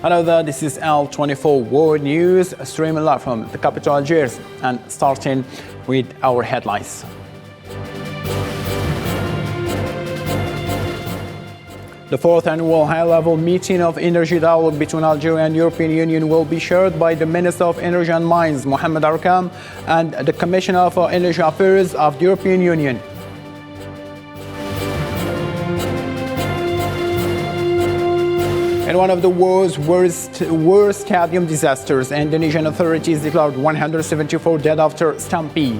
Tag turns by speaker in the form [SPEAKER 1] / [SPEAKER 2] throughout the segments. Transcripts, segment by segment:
[SPEAKER 1] Hello there, this is L24 World News, streaming live from the capital Algiers, and starting with our headlines. The fourth annual high-level meeting of energy dialogue between Algeria and European Union will be chaired by the Minister of Energy and Mines, Mohamed Arkam, and the Commissioner for Energy Affairs of the European Union. In one of the world's worst stadium disasters, Indonesian authorities declared 174 dead after stampede.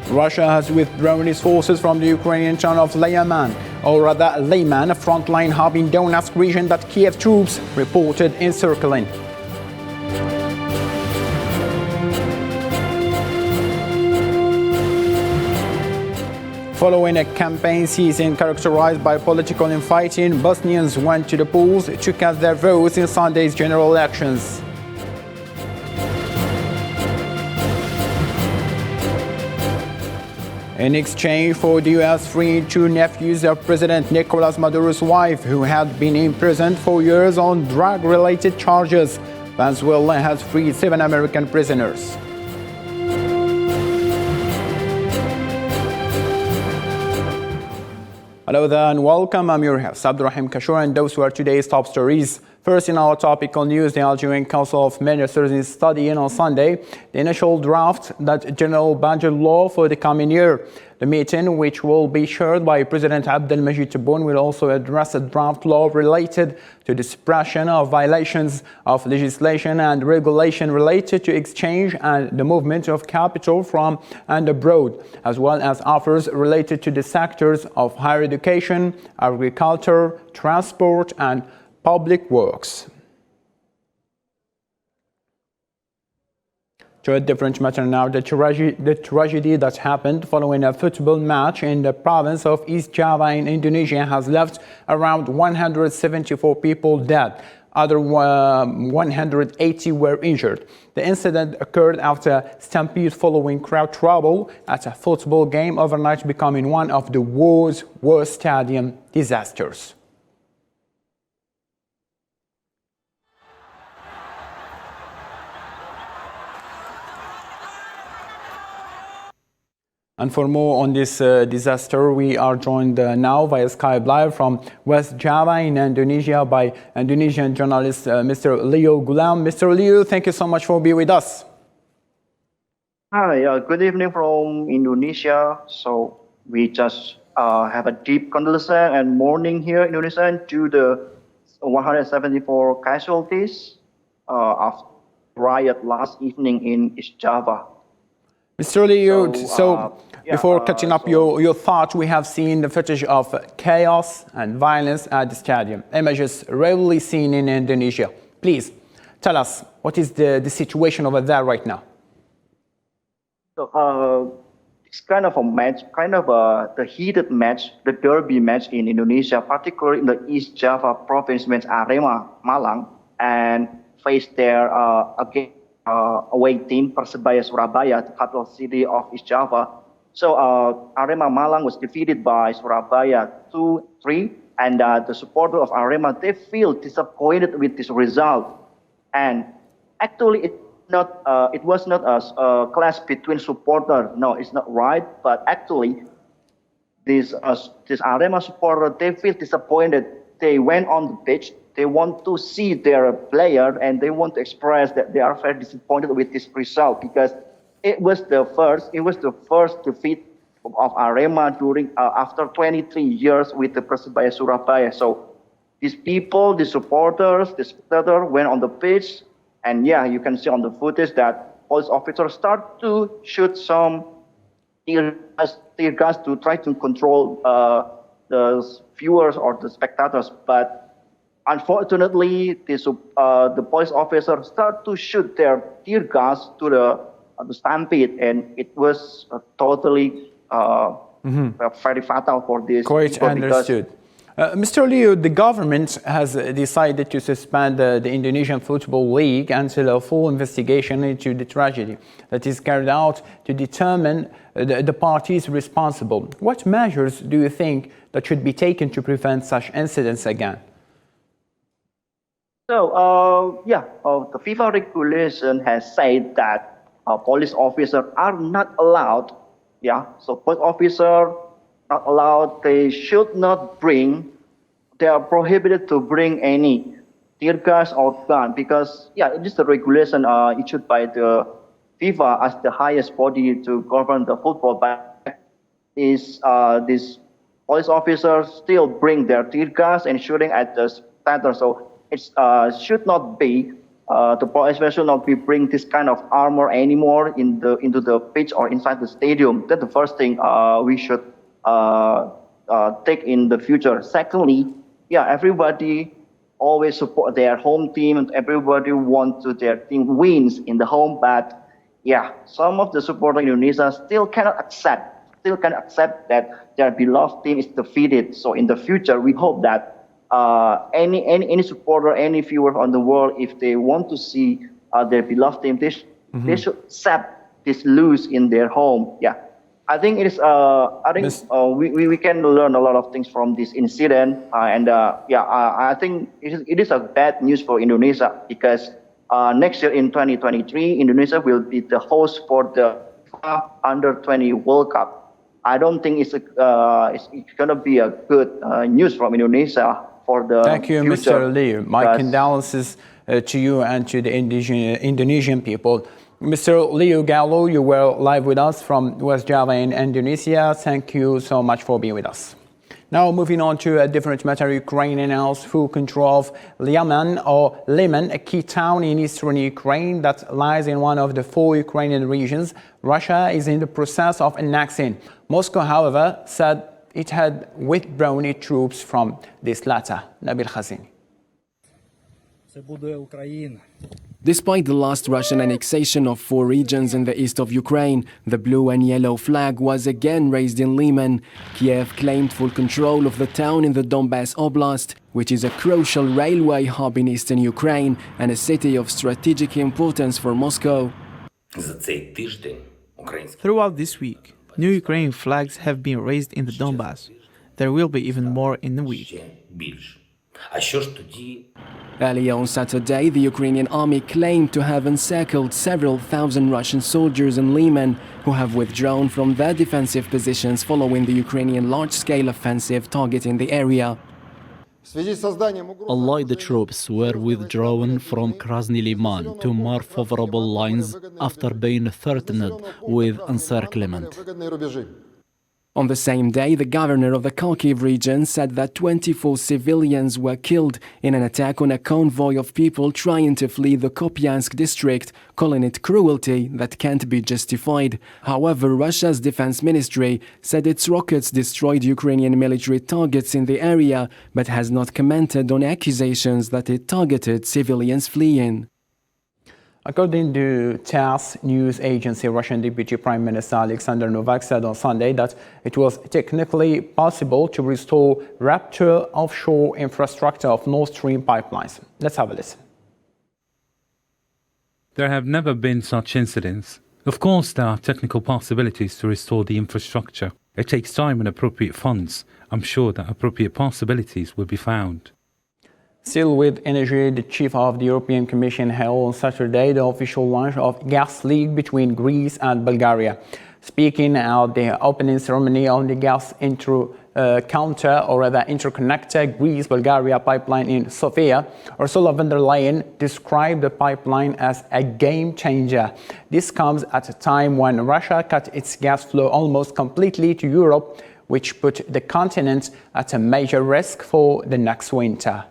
[SPEAKER 1] Russia has withdrawn its forces from the Ukrainian town of Lyman, or rather Lyman, a frontline hub in Donetsk region that Kiev troops reported encircling. Following a campaign season characterized by political infighting, Bosnians went to the polls to cast their votes in Sunday's general elections. In exchange for the U.S. freeing two nephews of President Nicolas Maduro's wife, who had been imprisoned for years on drug-related charges, Venezuela has freed 7 American prisoners. Hello there and welcome. I'm your host, Abdurrahim Kashur, and those were today's top stories. First, in our topical news, the Algerian Council of Ministers is studying on Sunday the initial draft that general budget law for the coming year. The meeting, which will be chaired by President Abdelmajid Tebboune, will also address a draft law related to the suppression of violations of legislation and regulation related to exchange and the movement of capital from and abroad, as well as offers related to the sectors of higher education, agriculture, transport, and public works. To a different matter now, the tragedy that happened following a football match in the province of East Java in Indonesia has left around 174 people dead. Other 180 were injured. The incident occurred after stampede following crowd trouble at a football game overnight, becoming one of the world's worst stadium disasters. And for more on this disaster, we are joined now via Skype Live from West Java in Indonesia by Indonesian journalist Mr. Leo Gulam. Mr. Leo, thank you so much for being with us.
[SPEAKER 2] Hi, good evening from Indonesia. So we just have a deep condolence and mourning here in Indonesia to the 174 casualties of riot last evening in East Java.
[SPEAKER 1] Mr. Leo, before catching up your thought, we have seen the footage of chaos and violence at the stadium, images rarely seen in Indonesia. Please tell us, what is the situation over there right now?
[SPEAKER 2] So, it's kind of a match, the heated match, the derby match in Indonesia, particularly in the East Java province, means Arema Malang, and faced there again. Away team Persebaya Surabaya, the capital city of East Java. So Arema Malang was defeated by Surabaya 2-3, and the supporter of Arema, they feel disappointed with this result. And actually, it was not a clash between supporters. No, it's not right. But actually, this Arema supporter, they feel disappointed. They went on the pitch. They want to see their player, and they want to express that they are very disappointed with this result, because it was the first defeat of Arema during after 23 years with the Persebaya Surabaya. So these people, the supporters, the spectators went on the pitch, and yeah, you can see on the footage that police officers start to shoot some tear gas to try to control the viewers or the spectators, but unfortunately, the police officers start to shoot their tear gas to the stampede, and it was totally very fatal for this.
[SPEAKER 1] Quite understood. Mr. Liu, the government has decided to suspend the Indonesian Football League until a full investigation into the tragedy that is carried out to determine the parties responsible. What measures do you think that should be taken to prevent such incidents again?
[SPEAKER 2] So, the FIFA regulation has said that police officers are not allowed. So police officers not allowed. They should not bring. They are prohibited to bring any tear gas or gun because it is the regulation issued by the FIFA as the highest body to govern the football. But these police officers still bring their tear gas and shooting at the spectator. So it should not be. The police should not be bring this kind of armor anymore into the pitch or inside the stadium. That's the first thing we should take in the future. Secondly, everybody always support their home team and everybody wants their team wins in the home. But some of the supporters in Indonesia still cannot accept that their beloved team is defeated. So in the future, we hope that any supporter, any viewer on the world, if they want to see their beloved team, they should accept this lose in their home. I think it is. We can learn a lot of things from this incident, I think it is a bad news for Indonesia because next year in 2023, Indonesia will be the host for the Under-20 World Cup. I don't think it's going to be a good news from Indonesia for the
[SPEAKER 1] Thank you,
[SPEAKER 2] future.
[SPEAKER 1] Mr. Liu. My condolences to you and to the Indonesian people. Mr. Liu Gallo, you were live with us from West Java in Indonesia. Thank you so much for being with us. Now moving on to a different matter, Ukraine announced full control of Lyman, a key town in eastern Ukraine that lies in one of the 4 Ukrainian regions Russia is in the process of annexing. Moscow, however, said it had withdrawn its troops from this latter. Nabil Khazini.
[SPEAKER 3] Despite the last Russian annexation of 4 regions in the east of Ukraine, the blue and yellow flag was again raised in Lyman. Kiev claimed full control of the town in the Donbas Oblast, which is a crucial railway hub in eastern Ukraine and a city of strategic importance for Moscow.
[SPEAKER 4] Throughout this week, new Ukrainian flags have been raised in the Donbas. There will be even more in a week.
[SPEAKER 3] Earlier on Saturday, the Ukrainian army claimed to have encircled several thousand Russian soldiers in Lyman who have withdrawn from their defensive positions following the Ukrainian large-scale offensive targeting the area.
[SPEAKER 5] Allied troops were withdrawn from Krasny Liman to more favorable lines after being threatened with encirclement.
[SPEAKER 3] On the same day, the governor of the Kharkiv region said that 24 civilians were killed in an attack on a convoy of people trying to flee the Kupiansk district, calling it cruelty that can't be justified. However, Russia's defense ministry said its rockets destroyed Ukrainian military targets in the area, but has not commented on accusations that it targeted civilians fleeing.
[SPEAKER 1] According to TASS news agency, Russian Deputy Prime Minister Alexander Novak said on Sunday that it was technically possible to restore ruptured offshore infrastructure of Nord Stream pipelines. Let's have a listen.
[SPEAKER 6] There have never been such incidents. Of course, there are technical possibilities to restore the infrastructure. It takes time and appropriate funds. I'm sure that appropriate possibilities will be found.
[SPEAKER 1] Still with energy, the chief of the European Commission held on Saturday the official launch of Gas League between Greece and Bulgaria. Speaking at the opening ceremony on the gas interconnector Greece-Bulgaria pipeline in Sofia, Ursula von der Leyen described the pipeline as a game changer. This comes at a time when Russia cut its gas flow almost completely to Europe, which put the continent at a major risk for the next winter.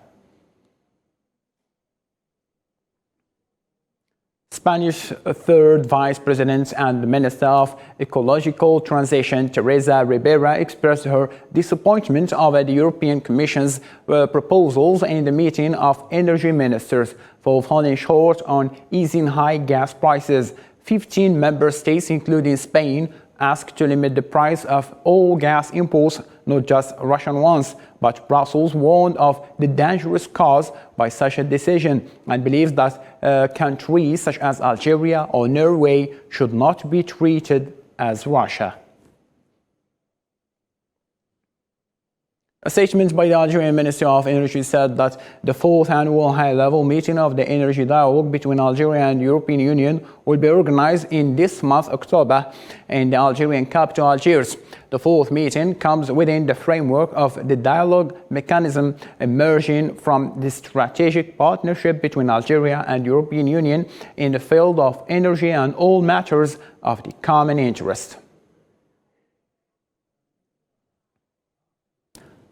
[SPEAKER 1] Spanish third vice president and Minister of Ecological Transition, Teresa Ribera, expressed her disappointment over the European Commission's proposals in the meeting of energy ministers for falling short on easing high gas prices. 15 member states, including Spain, asked to limit the price of all gas imports, not just Russian ones. But Brussels warned of the dangerous caused by such a decision and believes that countries such as Algeria or Norway should not be treated as Russia. A statement by the Algerian Ministry of Energy said that the fourth annual high-level meeting of the energy dialogue between Algeria and the European Union will be organized in this month, October, in the Algerian capital, Algiers. The fourth meeting comes within the framework of the dialogue mechanism emerging from the strategic partnership between Algeria and the European Union in the field of energy and all matters of the common interest.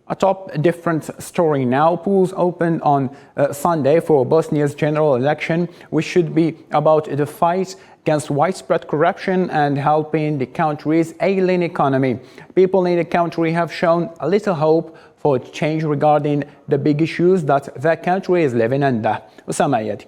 [SPEAKER 1] A top different story now. Polls opened on Sunday for Bosnia's general election, which should be about the fight against widespread corruption and helping the country's ailing economy. People in the country have shown a little hope for change regarding the big issues that the country is living under. Usama Yadi.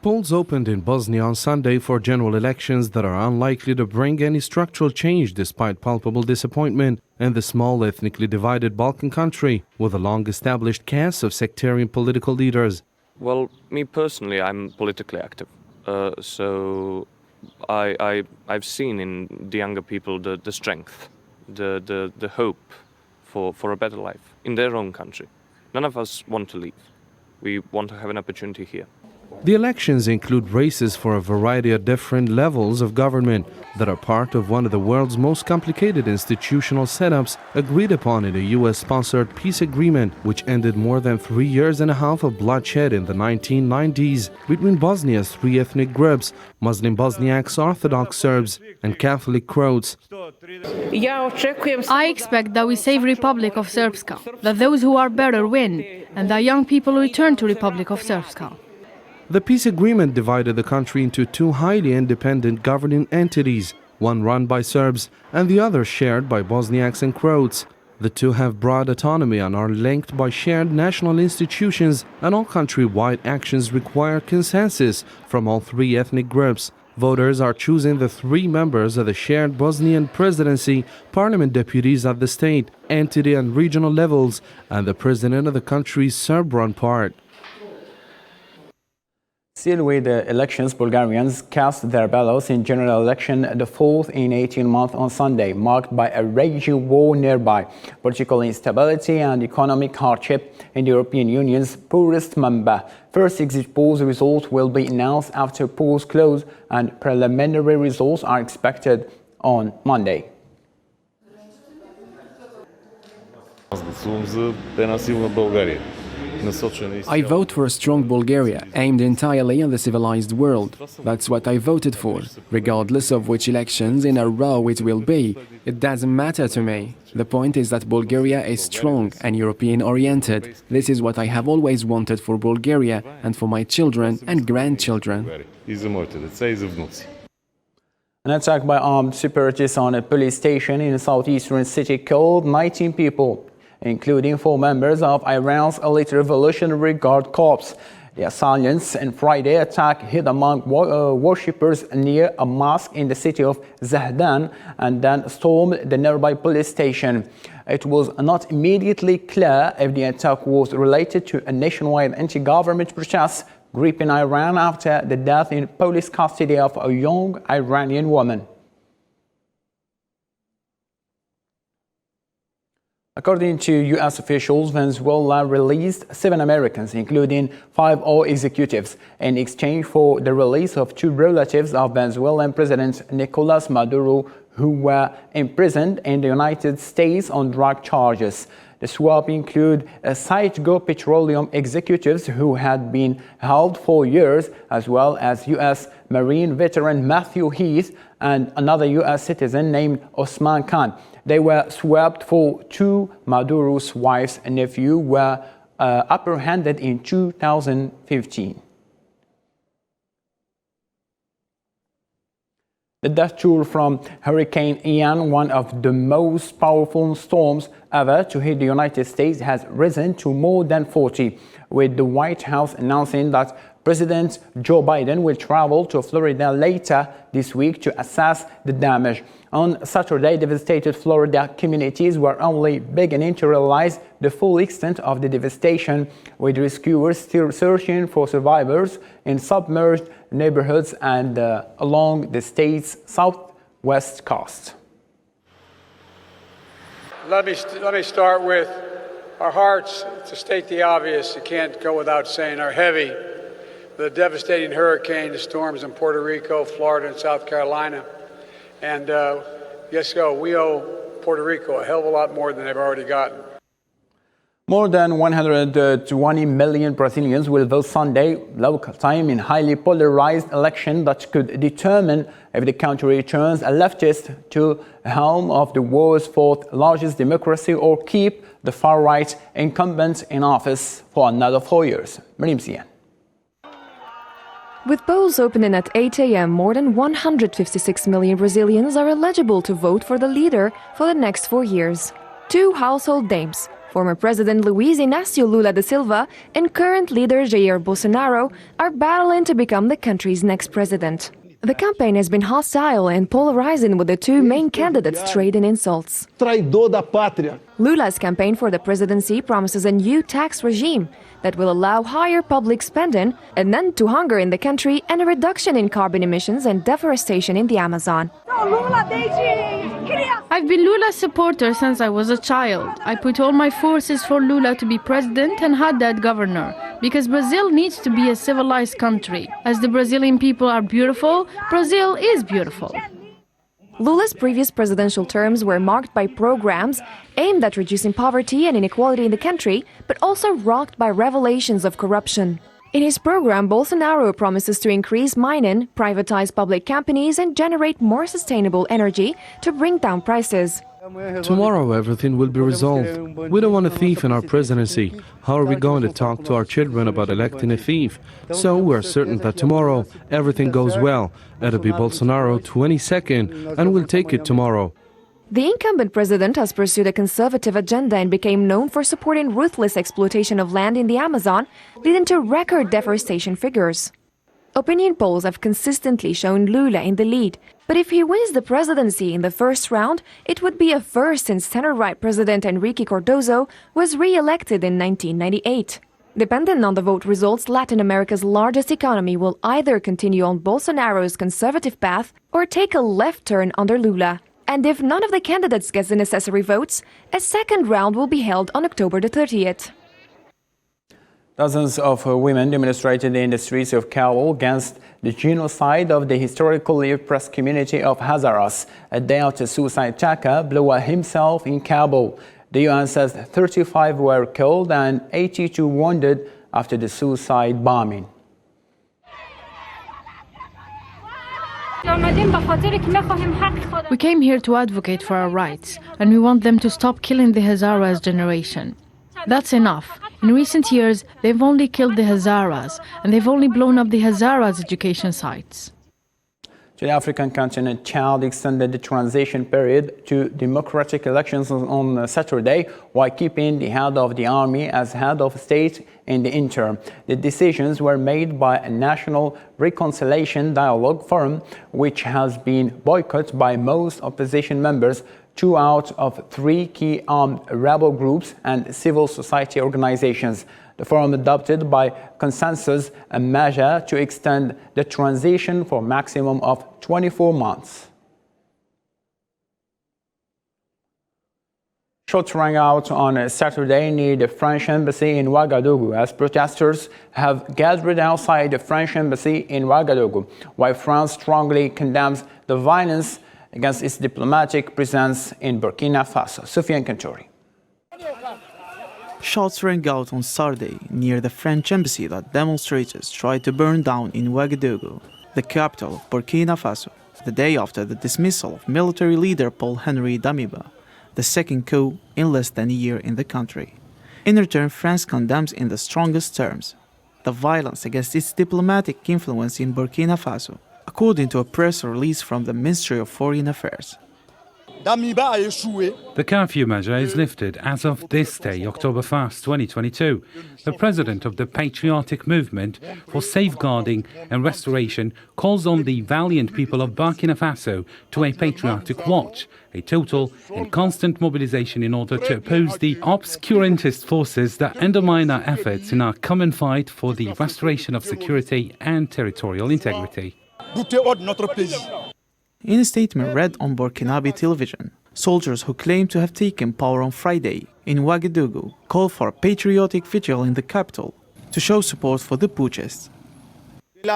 [SPEAKER 7] Polls opened in Bosnia on Sunday for general elections that are unlikely to bring any structural change despite palpable disappointment in the small ethnically divided Balkan country with a long-established caste of sectarian political leaders.
[SPEAKER 8] Well, me personally, I'm politically active. So I've seen in the younger people the strength, the hope for a better life in their own country. None of us want to leave. We want to have an opportunity here.
[SPEAKER 7] The elections include races for a variety of different levels of government that are part of one of the world's most complicated institutional setups agreed upon in a US-sponsored peace agreement which ended more than 3 years and a half of bloodshed in the 1990s between Bosnia's three ethnic groups, Muslim Bosniaks, Orthodox Serbs and Catholic Croats.
[SPEAKER 9] I expect that we save Republic of Srpska, that those who are better win, and that young people return to Republic of Srpska.
[SPEAKER 7] The peace agreement divided the country into two highly independent governing entities, one run by Serbs and the other shared by Bosniaks and Croats. The two have broad autonomy and are linked by shared national institutions, and all country-wide actions require consensus from all three ethnic groups. Voters are choosing the three members of the shared Bosnian presidency, parliament deputies at the state, entity and regional levels, and the president of the country's Serb-run part.
[SPEAKER 1] Still with the elections, Bulgarians cast their ballots in general election, the fourth in 18 months on Sunday, marked by a raging war nearby, political instability and economic hardship in the European Union's poorest member. First exit polls results will be announced after polls close, and preliminary results are expected on Monday.
[SPEAKER 3] I vote for a strong Bulgaria, aimed entirely at the civilized world. That's what I voted for. Regardless of which elections in a row it will be, it doesn't matter to me. The point is that Bulgaria is strong and European-oriented. This is what I have always wanted for Bulgaria and for my children and grandchildren.
[SPEAKER 1] An attack by armed separatists on a police station in a southeastern city killed 19 people, including 4 members of Iran's elite Revolutionary Guard Corps. The assailants on Friday attack hit among worshippers near a mosque in the city of Zahdan and then stormed the nearby police station. It was not immediately clear if the attack was related to a nationwide anti-government protest gripping Iran after the death in police custody of a young Iranian woman. According to U.S. officials, Venezuela released 7 Americans, including 5 oil executives, in exchange for the release of 2 relatives of Venezuelan President Nicolas Maduro, who were imprisoned in the United States on drug charges. The swap include Citgo Petroleum executives who had been held for years, as well as U.S. Marine veteran Matthew Heath and another U.S. citizen named Osman Khan. They were swapped for 2 Maduro's wife's nephew were apprehended in 2015. The death toll from Hurricane Ian, one of the most powerful storms ever to hit the United States, has risen to more than 40, with the White House announcing that President Joe Biden will travel to Florida later this week to assess the damage. On Saturday, devastated Florida communities were only beginning to realize the full extent of the devastation, with rescuers still searching for survivors in submerged neighborhoods and along the state's southwest coast.
[SPEAKER 10] Let me start with our hearts, to state the obvious, it can't go without saying, are heavy. The devastating hurricane, the storms in Puerto Rico, Florida, and South Carolina. And we owe Puerto Rico a hell of a lot more than they've already gotten.
[SPEAKER 1] More than 120 million Brazilians will vote Sunday, local time, in highly polarized election that could determine if the country returns a leftist to the helm of the world's fourth largest democracy or keep the far-right incumbent in office for another 4 years. Marim Zian.
[SPEAKER 11] With polls opening at 8 a.m., more than 156 million Brazilians are eligible to vote for the leader for the next 4 years. Two household names, former President Luiz Inácio Lula da Silva and current leader Jair Bolsonaro, are battling to become the country's next president. The campaign has been hostile and polarizing, with the two main candidates trading insults.
[SPEAKER 12] Traidor da pátria.
[SPEAKER 11] Lula's campaign for the presidency promises a new tax regime that will allow higher public spending, an end to hunger in the country, and a reduction in carbon emissions and deforestation in the Amazon.
[SPEAKER 9] I've been Lula's supporter since I was a child. I put all my forces for Lula to be president and Haddad governor, because Brazil needs to be a civilized country. As the Brazilian people are beautiful, Brazil is beautiful.
[SPEAKER 11] Lula's previous presidential terms were marked by programs aimed at reducing poverty and inequality in the country, but also rocked by revelations of corruption. In his program, Bolsonaro promises to increase mining, privatize public companies, and generate more sustainable energy to bring down prices.
[SPEAKER 7] Tomorrow everything will be resolved. We don't want a thief in our presidency. How are we going to talk to our children about electing a thief? So we're certain that tomorrow everything goes well. It'll be Bolsonaro 22nd, and we'll take it tomorrow.
[SPEAKER 11] The incumbent president has pursued a conservative agenda and became known for supporting ruthless exploitation of land in the Amazon, leading to record deforestation figures. Opinion polls have consistently shown Lula in the lead, but if he wins the presidency in the first round, it would be a first since center-right President Henrique Cardoso was re-elected in 1998. Depending on the vote results, Latin America's largest economy will either continue on Bolsonaro's conservative path or take a left turn under Lula. And if none of the candidates gets the necessary votes, a second round will be held on October the 30th.
[SPEAKER 1] Dozens of women demonstrated in the streets of Kabul against the genocide of the historically oppressed community of Hazaras a day after suicide attacker blew up himself in Kabul. The UN says 35 were killed and 82 wounded after the suicide bombing.
[SPEAKER 9] We came here to advocate for our rights, and we want them to stop killing the Hazaras generation. That's enough. In recent years, they've only killed the Hazaras, and they've only blown up the Hazaras' education sites.
[SPEAKER 1] To the African continent, Chad extended the transition period to democratic elections on Saturday, while keeping the head of the army as head of state in the interim. The decisions were made by a National Reconciliation Dialogue Forum, which has been boycotted by most opposition members. 2 out of 3 key armed rebel groups and civil society organizations. The forum adopted by consensus a measure to extend the transition for a maximum of 24 months. Shots rang out on Saturday near the French embassy in Ouagadougou as protesters have gathered outside the French embassy in Ouagadougou, while France strongly condemns the violence against its diplomatic presence in Burkina Faso. Soufiane Kantouri.
[SPEAKER 4] Shots rang out on Saturday near the French embassy that demonstrators tried to burn down in Ouagadougou, the capital of Burkina Faso, the day after the dismissal of military leader Paul-Henri Damiba, the second coup in less than a year in the country. In return, France condemns in the strongest terms the violence against its diplomatic influence in Burkina Faso, according to a press release from the Ministry of Foreign Affairs.
[SPEAKER 6] The curfew measure is lifted as of this day, October 1st, 2022. The president of the Patriotic Movement for Safeguarding and Restoration calls on the valiant people of Burkina Faso to a patriotic watch, a total and constant mobilization in order to oppose the obscurantist forces that undermine our efforts in our common fight for the restoration of security and territorial integrity.
[SPEAKER 4] In a statement read on Burkinabe television, soldiers who claim to have taken power on Friday in Ouagadougou called for a patriotic vigil in the capital to show support for the putschists.
[SPEAKER 3] The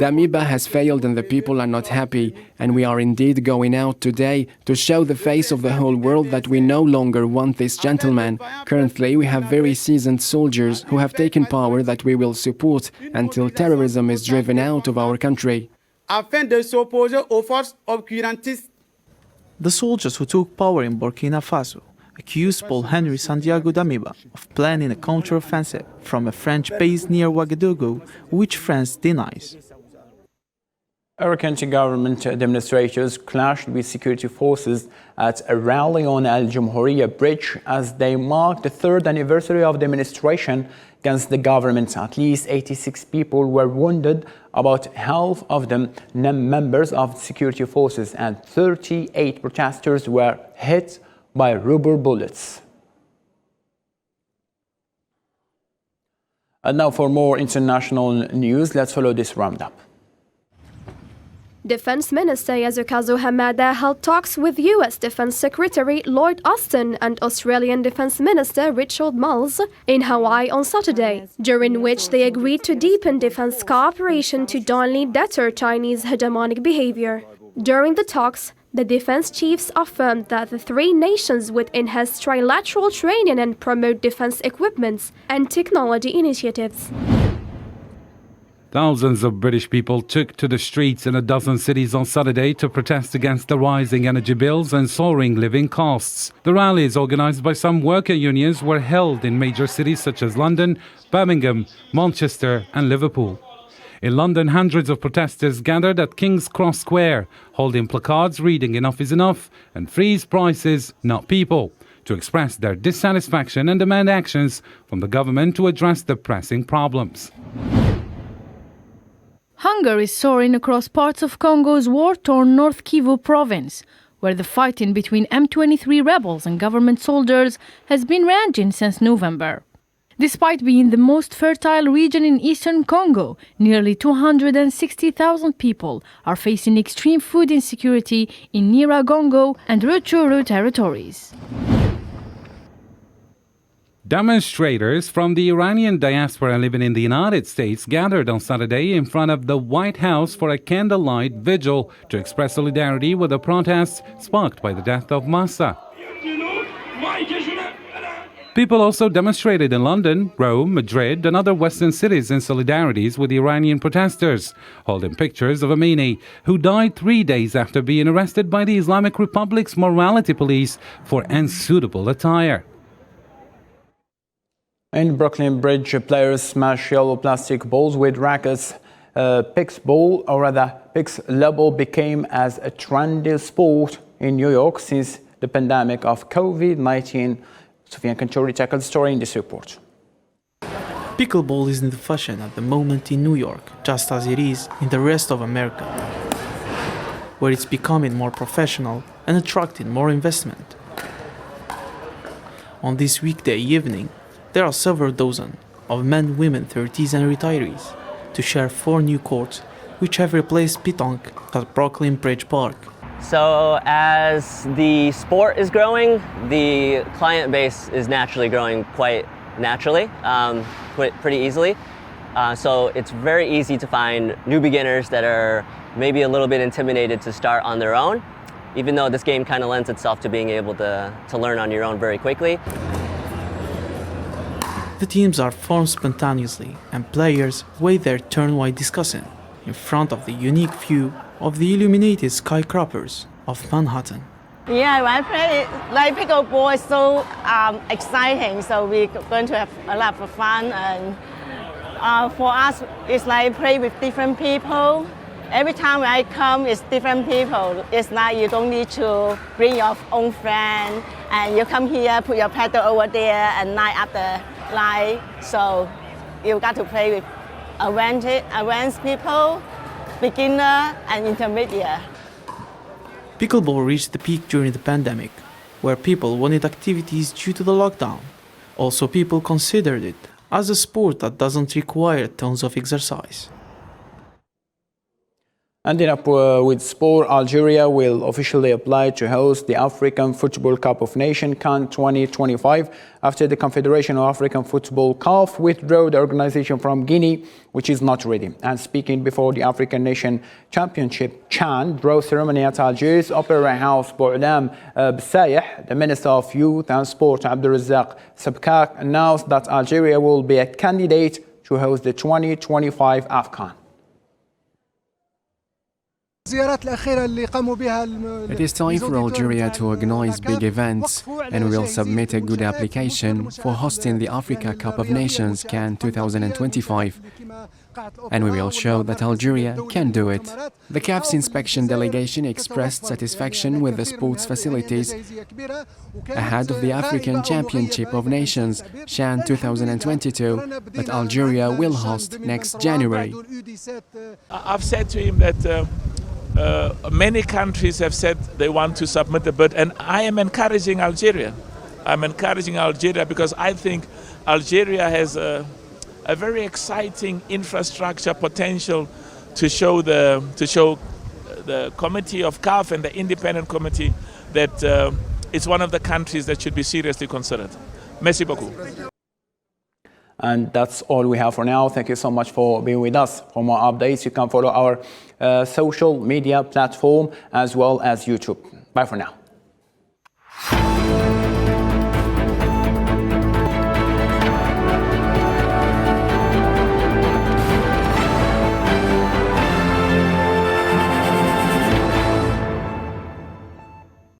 [SPEAKER 3] amoeba has failed and the people are not happy, and we are indeed going out today to show the face of the whole world that we no longer want this gentleman. Currently, we have very seasoned soldiers who have taken power that we will support until terrorism is driven out of our country.
[SPEAKER 4] The soldiers who took power in Burkina Faso accused Paul Henry Santiago Damiba of planning a counter-offensive from a French base near Ouagadougou, which France denies.
[SPEAKER 1] Arab anti-government demonstrators clashed with security forces at a rally on Al Jamhuriya Bridge as they marked the third anniversary of demonstration against the government. At least 86 people were wounded, about half of them members of security forces, and 38 protesters were hit by rubber bullets. And now for more international news, let's follow this roundup.
[SPEAKER 12] Defense Minister Yazukazu Hamada held talks with U.S. Defense Secretary Lloyd Austin and Australian Defense Minister Richard Marles in Hawaii on Saturday, during which they agreed to deepen defense cooperation to jointly deter Chinese hegemonic behavior. During the talks, the defense chiefs affirmed that the three nations would enhance trilateral training and promote defense equipments and technology initiatives.
[SPEAKER 6] Thousands of British people took to the streets in a dozen cities on Saturday to protest against the rising energy bills and soaring living costs. The rallies, organised by some worker unions, were held in major cities such as London, Birmingham, Manchester and Liverpool. In London, hundreds of protesters gathered at King's Cross Square, holding placards reading "Enough is enough" and "Freeze prices, not people," to express their dissatisfaction and demand actions from the government to address the pressing problems.
[SPEAKER 9] Hunger is soaring across parts of Congo's war-torn North Kivu province, where the fighting between M23 rebels and government soldiers has been raging since November. Despite being the most fertile region in eastern Congo, nearly 260,000 people are facing extreme food insecurity in Nyiragongo and Rutshuru territories.
[SPEAKER 6] Demonstrators from the Iranian diaspora living in the United States gathered on Saturday in front of the White House for a candlelight vigil to express solidarity with the protests sparked by the death of Massa. People also demonstrated in London, Rome, Madrid and other Western cities in solidarities with the Iranian protesters, holding pictures of Amini, who died 3 days after being arrested by the Islamic Republic's morality police for unsuitable attire.
[SPEAKER 1] In Brooklyn Bridge, players smash yellow plastic balls with rackets. Pickleball became as a trendy sport in New York since the pandemic of COVID-19. Sofian Kanchouri tackled the story in this report.
[SPEAKER 4] Pickleball is in the fashion at the moment in New York, just as it is in the rest of America, where it's becoming more professional and attracting more investment. On this weekday evening, there are several dozen of men, women, 30s and retirees to share 4 new courts which have replaced pétanque at Brooklyn Bridge Park.
[SPEAKER 13] So as the sport is growing, the client base is naturally growing quite naturally, pretty easily. So it's very easy to find new beginners that are maybe a little bit intimidated to start on their own, even though this game kind of lends itself to being able to learn on your own very quickly.
[SPEAKER 4] The teams are formed spontaneously and players wait their turn while discussing in front of the unique view of the illuminated skyscrapers of Manhattan.
[SPEAKER 14] Yeah, when I play it, like pickleball is so exciting, so we're going to have a lot of fun. And for us, it's like play with different people Every time I come, it's different people. It's like you don't need to bring your own friend, and you come here, put your paddle over there, and line up the line. So you got to play with advanced people, beginner, and intermediate.
[SPEAKER 4] Pickleball reached the peak during the pandemic, where people wanted activities due to the lockdown. Also, people considered it as a sport that doesn't require tons of exercise.
[SPEAKER 1] Ending up with sport, Algeria will officially apply to host the African Football Cup of Nations CAN 2025 after the Confederation of African Football CAF withdrew the organization from Guinea, which is not ready. And speaking before the African Nation Championship CHAN draw ceremony at Algiers Opera House, Boulam Bsayeh, the Minister of Youth and Sport Abdelrazak Sabkak, announced that Algeria will be a candidate to host the 2025 AFCON.
[SPEAKER 3] It is time for Algeria to organize big events, and we will submit a good application for hosting the Africa Cup of Nations CAN 2025. And we will show that Algeria can do it. The CAF's inspection delegation expressed satisfaction with the sports facilities ahead of the African Championship of Nations CHAN 2022 that Algeria will host next January.
[SPEAKER 15] I've said to him that many countries have said they want to submit a bid, and I am encouraging Algeria. I'm encouraging Algeria because I think Algeria has a very exciting infrastructure potential to show the committee of CAF and the independent committee that it's one of the countries that should be seriously considered. Merci beaucoup.
[SPEAKER 1] And that's all we have for now. Thank you so much for being with us. For more updates, you can follow our social media platform as well as YouTube. Bye for now.